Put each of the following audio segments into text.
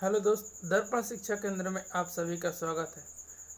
Hello दोस्त, दर्पण शिक्षा केंद्र में आप सभी का स्वागत है।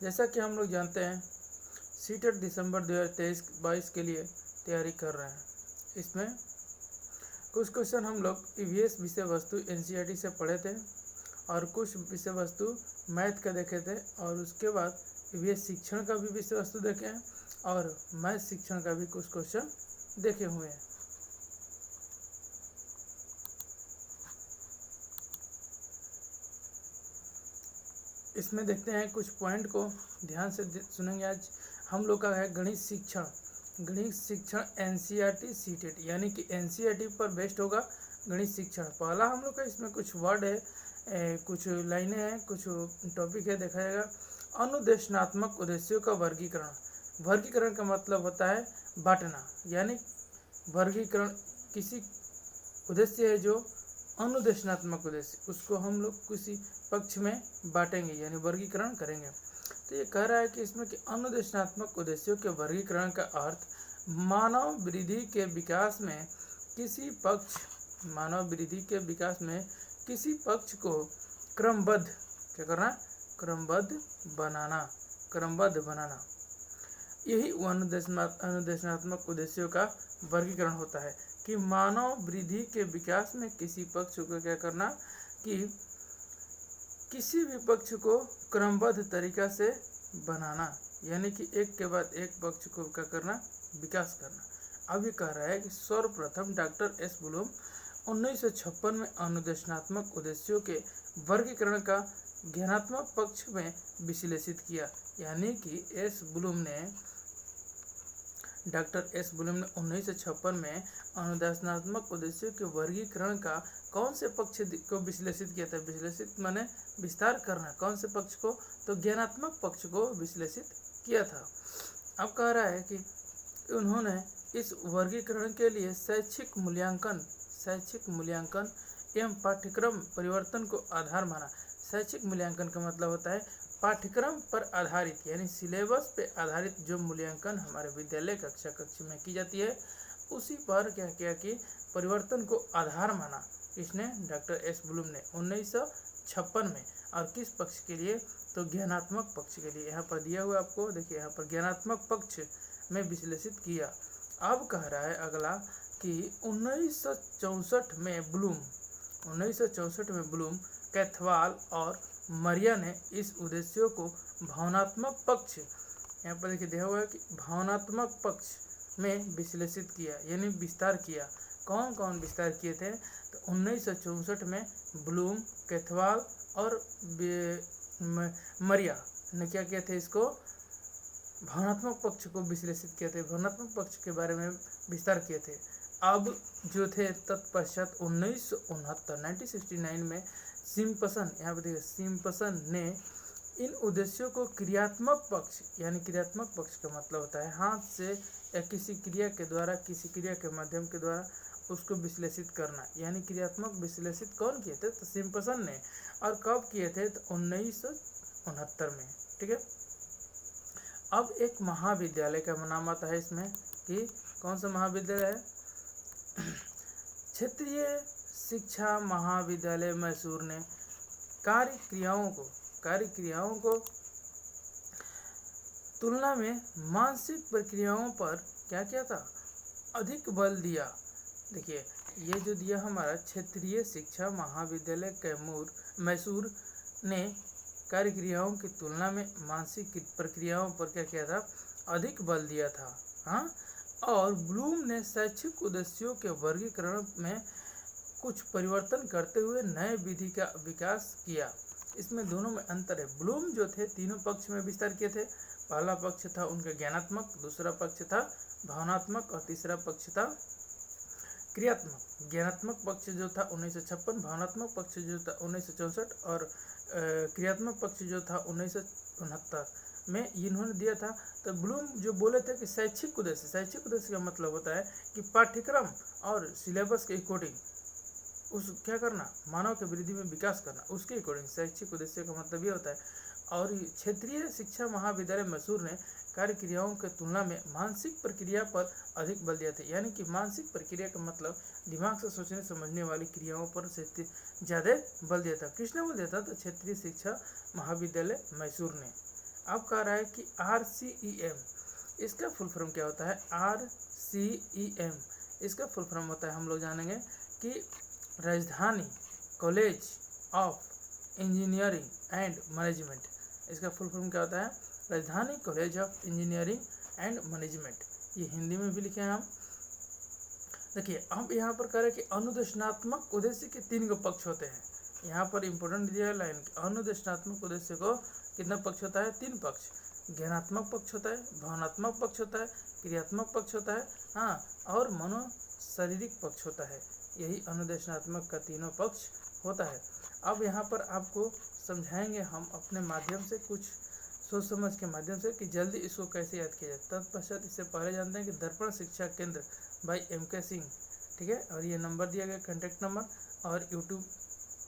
जैसा कि हम लोग जानते हैं, सीटेट दिसंबर 2023-22 के लिए तैयारी कर रहे हैं। इसमें कुछ क्वेश्चन हम लोग ईवीएस विषय वस्तु एनसीईआरटी से पढ़े थे और कुछ विषय वस्तु मैथ का देखे थे, और उसके बाद ईवीएस शिक्षण का भी विषय वस्तु देखे हैं और मैथ शिक्षण का भी कुछ क्वेश्चन देखे हुए हैं। इसमें देखते हैं, कुछ पॉइंट को ध्यान से सुनेंगे। आज हम लोग का है गणित शिक्षण एनसीईआरटी सीटेट, यानी कि एनसीईआरटी पर बेस्ड होगा गणित शिक्षण। पहला हम लोग का इसमें कुछ वर्ड है, कुछ लाइनें हैं, कुछ टॉपिक है, देखा जाएगा। अनुदेशनात्मक उद्देश्यों का वर्गीकरण का मतलब होता है बांटना, यानी वर्गीकरण किसी उद्देश्य है जो अनुदेशनात्मक उद्देश्य, उसको हम लोग किसी पक्ष में बांटेंगे यानी वर्गीकरण करेंगे। तो ये कह रहा है कि इसमें कि अनुदेशनात्मक उद्देश्यों के वर्गीकरण का अर्थ मानव वृद्धि के विकास में किसी पक्ष को क्रमबद्ध बनाना, यही अनुदेशनात्मक उद्देश्यों का वर्गीकरण होता है कि मानव वृद्धि के विकास में किसी पक्ष को क्या करना, कि किसी भी पक्ष को क्रमबद्ध तरीका से बनाना, यानी कि एक के बाद एक पक्ष को क्या करना, विकास करना। अब ये कह रहा है कि सर्वप्रथम डॉक्टर एस ब्लूम 1956 में अनुदेशनात्मक उद्देश्यों के वर्गीकरण का ज्ञानात्मक पक्ष में विश्लेषित किया, यानी कि डॉक्टर एस ब्लूम ने 1956 में अनुदेशनात्मक उद्देश्यों के वर्गीकरण का कौन से पक्ष को विश्लेषित किया था। विश्लेषित माने विस्तार करना, कौन से पक्ष को, तो ज्ञानात्मक पक्ष को विश्लेषित किया था। अब कह रहा है कि उन्होंने इस वर्गीकरण के लिए शैक्षिक मूल्यांकन एवं पाठ्यक्रम परिवर्तन को आधार माना। शैक्षिक मूल्यांकन का मतलब होता है पाठ्यक्रम पर आधारित, यानी सिलेबस पे आधारित जो मूल्यांकन हमारे विद्यालय कक्षा में की जाती है, उसी पर क्या किया कि परिवर्तन को आधार माना। इसने डॉक्टर एस ब्लूम ने 1956 में, और किस पक्ष के लिए, तो ज्ञानात्मक पक्ष के लिए। यहाँ पर दिया हुआ आपको देखिए, यहाँ पर ज्ञानात्मक पक्ष में विश्लेषित किया। अब कह रहा है अगला कि 1964 में ब्लूम, कैथवाल और मरिया ने इस उद्देश्यों को भावनात्मक पक्ष, यहाँ पर देखिए दिया हुआ है कि भावनात्मक पक्ष में विश्लेषित किया, यानी विस्तार किया। कौन कौन विस्तार किए थे, तो 1964 में ब्लूम, कैथवाल और मरिया ने क्या किए थे, इसको भावनात्मक पक्ष को विश्लेषित किए थे, भावनात्मक पक्ष के बारे में विस्तार किए थे। अब जो थे तत्पश्चात 1969 में सिम्पसन, यहाँ पर देखिए सिम्पसन ने इन उद्देश्यों को क्रियात्मक पक्ष, यानी क्रियात्मक पक्ष का मतलब होता है हाथ से या किसी क्रिया के द्वारा, किसी क्रिया के माध्यम के द्वारा उसको विश्लेषित करना, यानी क्रियात्मक विश्लेषित कौन किए थे, तो सिम्पसन ने। और कब किए थे, तो 1969 में। ठीक है। अब एक महाविद्यालय का नाम आता है इसमें, कि कौन सा महाविद्यालय है, क्षेत्रीय शिक्षा महाविद्यालय मैसूर ने कार्यक्रियाओं को तुलना में मानसिक प्रक्रियाओं पर क्या किया था, अधिक बल दिया। देखिए, ये जो दिया हमारा क्षेत्रीय शिक्षा महाविद्यालय मैसूर ने कार्यक्रियाओं की तुलना में मानसिक प्रक्रियाओं पर क्या किया था, अधिक बल दिया था। हाँ, और ब्लूम ने शैक्षिक उद्देश्यों के वर्गीकरण में कुछ परिवर्तन करते हुए नए विधि का विकास किया। इसमें दोनों में अंतर है। ब्लूम जो थे तीनों पक्ष में विस्तार किए थे। पहला पक्ष था उनका ज्ञानात्मक, दूसरा पक्ष था भावनात्मक और तीसरा पक्ष था क्रियात्मक। ज्ञानात्मक पक्ष जो था 1956, भावनात्मक पक्ष जो था 1964 और क्रियात्मक पक्ष जो था 1969 में इन्होंने दिया था। तो ब्लूम जो बोले थे कि शैक्षिक उद्देश्य का मतलब होता है कि पाठ्यक्रम और सिलेबस के अकॉर्डिंग उस क्या करना, मानव के वृद्धि में विकास करना, उसके अकॉर्डिंग शैक्षिक उद्देश्य का मतलब ये होता है। और क्षेत्रीय शिक्षा महाविद्यालय मैसूर ने कार्य क्रियाओं के तुलना में मानसिक प्रक्रिया पर अधिक बल दिया था। यानी कि मानसिक प्रक्रिया का मतलब दिमाग से सोचने समझने वाली क्रियाओं पर ज़्यादा बल दिया था। किसने बल दिया था? तो क्षेत्रीय शिक्षा महाविद्यालय मैसूर ने। अब कह रहा है कि RCEM, इसका फुल फॉर्म क्या होता है? RCEM इसका फुल फॉर्म होता है, हम लोग जानेंगे कि राजधानी college of engineering and management. इसका फुल फॉर्म क्या होता है? राजधानी college of engineering and management. ये हिंदी में भी लिखे हैं हम। देखिए अब यहाँ पर कह रहे हैं कि अनुदेशनात्मक उद्देश्य के 3 पक्ष होते हैं। यहाँ पर इंपॉर्टेंट दिया है लाइन, अनुदेशनात्मक उद्देश्य को कितना पक्ष होता है? 3 पक्ष। ज्ञानात्मक पक्ष होता है, भावनात्मक पक्ष होता है, क्रियात्मक पक्ष होता है, हाँ, और मनोशारीरिक पक्ष होता है। यही अनुदेशनात्मक का 3 पक्ष होता है। अब यहाँ पर आपको समझाएंगे हम अपने माध्यम से, कुछ सोच समझ के माध्यम से, कि जल्दी इसको कैसे याद किया जाए। तत्पश्चात इससे पहले जानते हैं कि दर्पण शिक्षा केंद्र बाई MK सिंह, ठीक है, और ये नंबर दिया गया, कॉन्टैक्ट नंबर, और यूट्यूब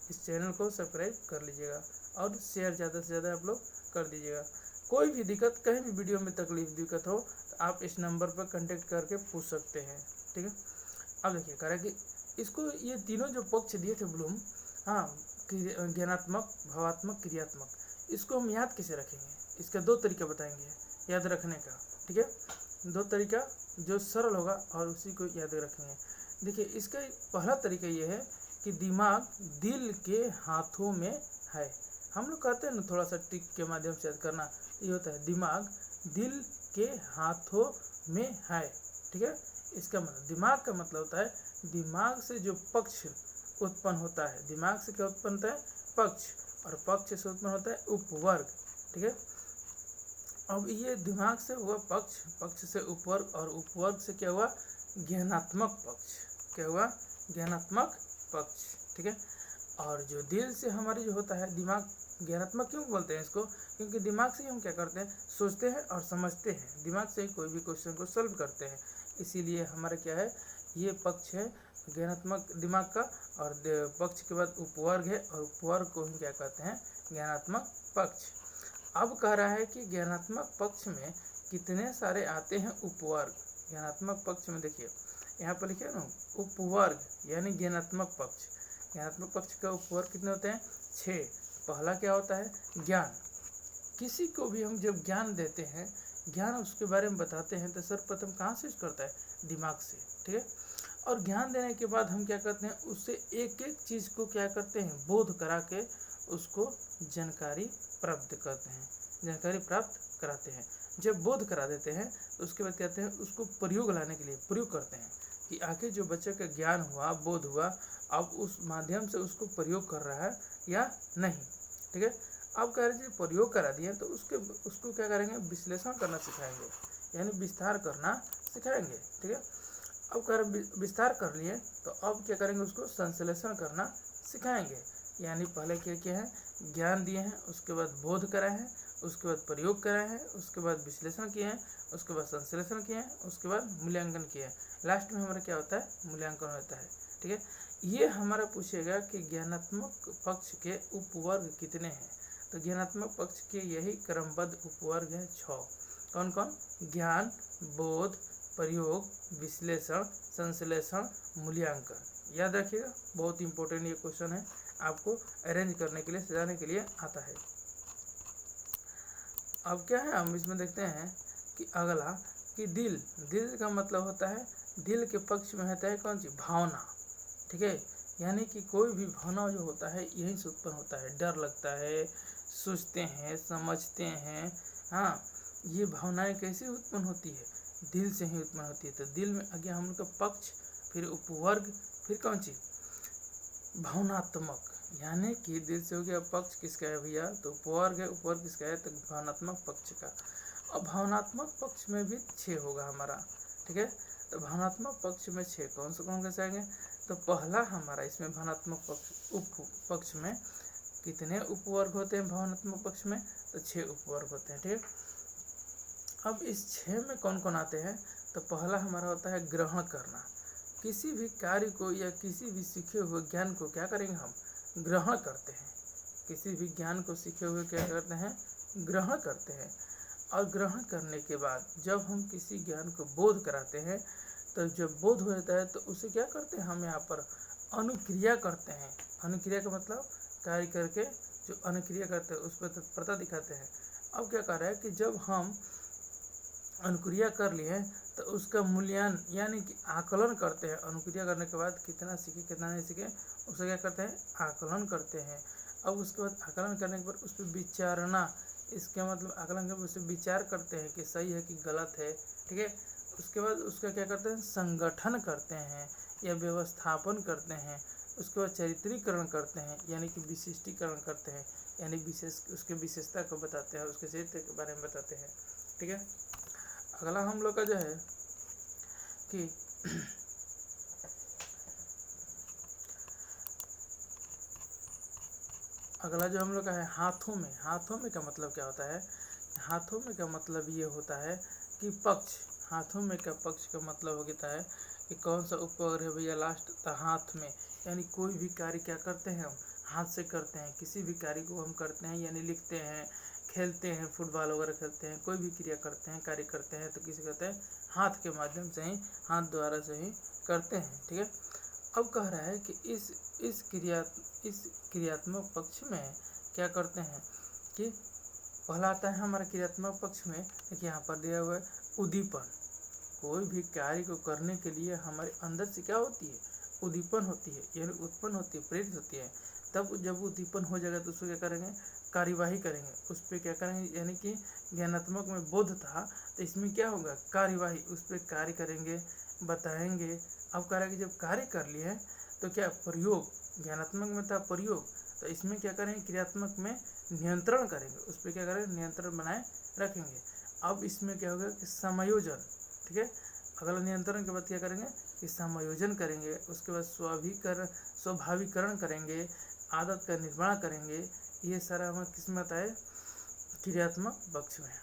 इस चैनल को सब्सक्राइब कर लीजिएगा और शेयर ज़्यादा से ज़्यादा आप लोग कर दीजिएगा। कोई भी दिक्कत, कहीं भी वीडियो में तकलीफ दिक्कत हो तो आप इस नंबर पर कॉन्टैक्ट करके पूछ सकते हैं, ठीक है। अब देखिए कह रहा है कि इसको ये तीनों जो पक्ष दिए थे ब्लूम, हाँ, ज्ञानात्मक, भावात्मक, क्रियात्मक, इसको हम याद कैसे रखेंगे? इसका 2 तरीका बताएंगे याद रखने का, ठीक है। 2 तरीका जो सरल होगा और उसी को याद रखेंगे। देखिए इसका पहला तरीका ये है कि दिमाग दिल के हाथों में है। हम लोग कहते हैं ना, थोड़ा सा ट्रिक के माध्यम से याद करना, ये होता है दिमाग दिल के हाथों में है, ठीक है। इसका मतलब, दिमाग का मतलब होता है दिमाग से जो पक्ष उत्पन्न होता है। दिमाग से क्या उत्पन्न होता है? पक्ष, और पक्ष से उत्पन्न होता है उपवर्ग, ठीक है। अब ये दिमाग से हुआ पक्ष, पक्ष से उपवर्ग, और उपवर्ग से क्या हुआ? ज्ञानात्मक पक्ष। क्या हुआ? ज्ञानात्मक पक्ष, ठीक है। और जो दिल से हमारी जो होता है दिमाग, ज्ञानात्मक क्यों बोलते हैं इसको? क्योंकि दिमाग से हम क्या करते हैं? सोचते हैं और समझते हैं। दिमाग से कोई भी क्वेश्चन को सॉल्व करते हैं, इसीलिए हमारा क्या है, ये पक्ष है ज्ञानात्मक दिमाग का, और पक्ष के बाद उपवर्ग है, और उपवर्ग को हम क्या कहते हैं? ज्ञानात्मक पक्ष। अब कह रहा है कि ज्ञानात्मक पक्ष में कितने सारे आते हैं उपवर्ग। ज्ञानात्मक पक्ष में देखिए यहाँ पर लिखे ना, उपवर्ग यानी ज्ञानात्मक पक्ष। ज्ञानात्मक पक्ष का उपवर्ग कितने होते हैं? 6। पहला क्या होता है? ज्ञान। किसी को भी हम जब ज्ञान देते हैं, ज्ञान उसके बारे में बताते हैं, तो सर्वप्रथम कहाँ से करता है? दिमाग से, ठीक है। और ज्ञान देने के बाद हम क्या करते हैं? उससे एक एक चीज़ को क्या करते हैं? बोध करा के उसको जानकारी प्राप्त करते हैं, जानकारी प्राप्त कराते हैं। जब बोध करा देते हैं तो उसके बाद कहते हैं उसको प्रयोग लाने के लिए प्रयोग करते हैं, कि आखिर जो बच्चे का ज्ञान हुआ, बोध हुआ, अब उस माध्यम से उसको प्रयोग कर रहा है या नहीं, ठीक है। अब कह रहे प्रयोग करा दिए तो उसको क्या करेंगे? विश्लेषण करना सिखाएंगे, यानी विस्तार करना सिखाएंगे, ठीक है। अब कह रहे विस्तार कर लिए तो अब क्या करेंगे? उसको संश्लेषण करना सिखाएंगे। यानी पहले क्या है? ज्ञान दिए हैं, उसके बाद बोध कराए हैं, उसके बाद प्रयोग कराए हैं, उसके बाद विश्लेषण किए हैं, उसके बाद संश्लेषण किए हैं, उसके बाद मूल्यांकन किए हैं। लास्ट में हमारा क्या होता है? मूल्यांकन होता है, ठीक है। ये हमारा पूछेगा कि ज्ञानात्मक पक्ष के उपवर्ग कितने हैं। तो ज्ञानात्मक पक्ष के यही क्रमबद्ध उपवर्ग हैं 6। कौन कौन? ज्ञान, बोध, प्रयोग, विश्लेषण, संश्लेषण, मूल्यांकन। याद रखिएगा, बहुत इंपॉर्टेंट ये क्वेश्चन है, आपको अरेंज करने के लिए, सजाने के लिए आता है। अब क्या है, हम इसमें देखते हैं कि अगला कि दिल का मतलब होता है, दिल के पक्ष में होता है कौन सी? भावना, ठीक है। यानी कि कोई भी भावना जो होता है यहीं से उत्पन्न होता है। डर लगता है, सोचते हैं, समझते हैं, हाँ, ये भावनाएं कैसे उत्पन्न होती है? दिल से ही उत्पन्न होती है। तो दिल में आगे हम लोग का पक्ष, फिर उपवर्ग, फिर कौन सी? भावनात्मक। यानी कि दिल से हो गया पक्ष किसका है भैया? तो उपवर्ग है। उपवर्ग किसका है? तो भावनात्मक पक्ष का। और भावनात्मक पक्ष में भी 6 होगा हमारा, ठीक है। तो भावनात्मक पक्ष में 6 कौन से आएंगे? तो पहला हमारा इसमें भावनात्मक पक्ष, उप पक्ष में कितने उपवर्ग होते हैं? भावनात्मक पक्ष में तो 6 उपवर्ग होते हैं, ठीक है। अब इस 6 में कौन कौन आते हैं? तो पहला हमारा होता है ग्रहण करना। किसी भी कार्य को या किसी भी सीखे हुए ज्ञान को क्या करेंगे? हम ग्रहण करते हैं। किसी भी ज्ञान को सीखे हुए क्या करते हैं? ग्रहण करते हैं। और ग्रहण करने के बाद जब हम किसी ज्ञान को बोध कराते हैं, तो जब बोध हो जाता है तो उसे क्या करते हैं, हम यहाँ पर अनुक्रिया करते हैं। अनुक्रिया का मतलब कार्य करके जो अनुक्रिया करते हैं उस पर तत्परता दिखाते हैं। अब क्या कर रहा है कि जब हम अनुक्रिया कर लिए तो उसका मूल्यांकन यानी कि आकलन करते हैं। अनुक्रिया करने के बाद कितना सीखे कितना नहीं सीखे उसे क्या करते हैं, आकलन करते हैं। अब उसके बाद आकलन करने के बाद उस पर विचारना, इसका मतलब आकलन के उस पर विचार करते हैं कि सही है कि गलत है, ठीक है। उसके बाद उसका क्या करते हैं, संगठन करते हैं या व्यवस्थापन करते हैं। उसके बाद चरित्रीकरण करते हैं यानी कि विशिष्टीकरण करते हैं, यानी विशेष उसके विशेषता को बताते हैं, उसके चरित्र के बारे में बताते हैं, ठीक है। अगला हम लोग का जो है कि अगला जो हम लोग का है हाथों में। हाथों में का मतलब क्या होता है, हाथों में का मतलब ये होता है कि पक्ष। हाथों में का पक्ष का मतलब होता है कि कौन सा उपवर्ग है भैया, लास्ट था हाथ में। यानी कोई भी कार्य क्या करते हैं, हम हाथ से करते हैं। किसी भी कार्य को हम करते हैं यानी लिखते हैं, खेलते हैं, फुटबॉल वगैरह खेलते हैं, कोई भी क्रिया करते हैं, कार्य करते हैं तो किसी कहते हैं हाथ के माध्यम से ही, हाथ द्वारा से ही करते हैं, ठीक है। अब कह रहा है कि इस क्रियात्मक पक्ष में क्या करते हैं कि पहला आता है हमारा क्रियात्मक पक्ष में, देखिए यहाँ पर दिया हुआ है उद्दीपन। कोई भी कार्य को करने के लिए हमारे अंदर से क्या होती है, उद्दीपन होती है, यानी उत्पन्न होती है, प्रेरित होती है। तब जब उद्दीपन हो जाएगा तो उसको क्या करेंगे, कार्यवाही करेंगे, उस पर क्या करेंगे, यानी कि ज्ञानात्मक में बोध था तो इसमें क्या होगा, कार्यवाही, उस पर कार्य करेंगे, बताएंगे। अब कह रहा है कि जब कार्य कर लिए तो क्या प्रयोग, ज्ञानात्मक में था प्रयोग, तो इसमें क्या करेंगे, क्रियात्मक में नियंत्रण करेंगे, उस पर क्या करेंगे, नियंत्रण बनाए रखेंगे। अब इसमें क्या होगा कि समायोजन, ठीक है। अगला नियंत्रण के बाद क्या करेंगे कि समायोजन करेंगे, उसके बाद स्वाभाविकरण करेंगे, आदत का निर्माण करेंगे। ये सारा हमें किस्मत है क्रियात्मक पक्ष में।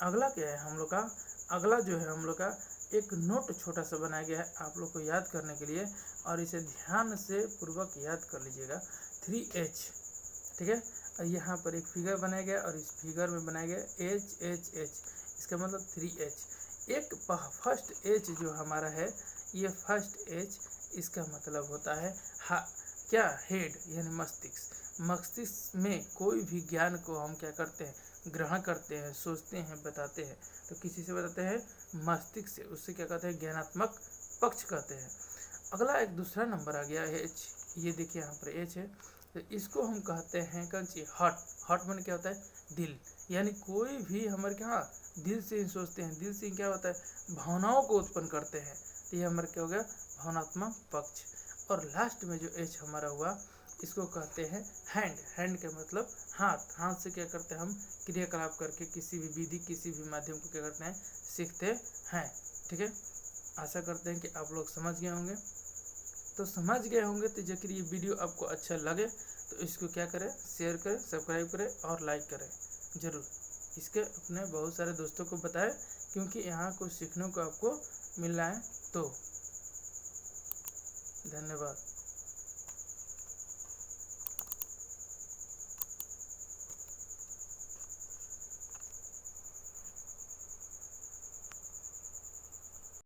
अगला क्या है हम लोग का, अगला जो है हम लोग का एक नोट छोटा सा बनाया गया है आप लोग को याद करने के लिए, और इसे ध्यान से पूर्वक याद कर लीजिएगा। 3H, ठीक है। और यहाँ पर एक फिगर बनाया गया और इस फिगर में बनाया गया HHH, इसका मतलब 3H। एक फर्स्ट H जो हमारा है, ये फर्स्ट H, इसका मतलब होता है क्या, हेड, यानी मस्तिष्क। मस्तिष्क में कोई भी ज्ञान को हम क्या करते हैं, ग्रहण करते हैं, सोचते हैं, बताते हैं, तो किसी से बताते हैं, मस्तिष्क से। उससे क्या कहते हैं, ज्ञानात्मक पक्ष कहते हैं। अगला एक दूसरा नंबर आ गया है H, ये देखिए यहाँ पर H है, तो इसको हम कहते हैं कौन सी, हार्ट। हार्ट में क्या होता है, दिल, यानी कोई भी हमारे क्या दिल से ही सोचते हैं, दिल से क्या होता है, भावनाओं को उत्पन्न करते हैं, तो ये हमारा क्या हो गया, भावनात्मक पक्ष। और लास्ट में जो H हमारा हुआ, इसको कहते हैं हैंड। हैंड का मतलब हाथ। हाथ से क्या करते हैं, हम क्रियाकलाप करके किसी भी विधि, किसी भी माध्यम को क्या करते हैं, सीखते हैं, ठीक है। आशा करते हैं कि आप लोग समझ गए होंगे। तो समझ गए होंगे तो जब ये वीडियो आपको अच्छा लगे तो इसको क्या करें, शेयर करें, सब्सक्राइब करें और लाइक करें ज़रूर। इसके अपने बहुत सारे दोस्तों को बताएं, क्योंकि यहाँ कुछ सीखने को आपको मिल रहा है। तो धन्यवाद।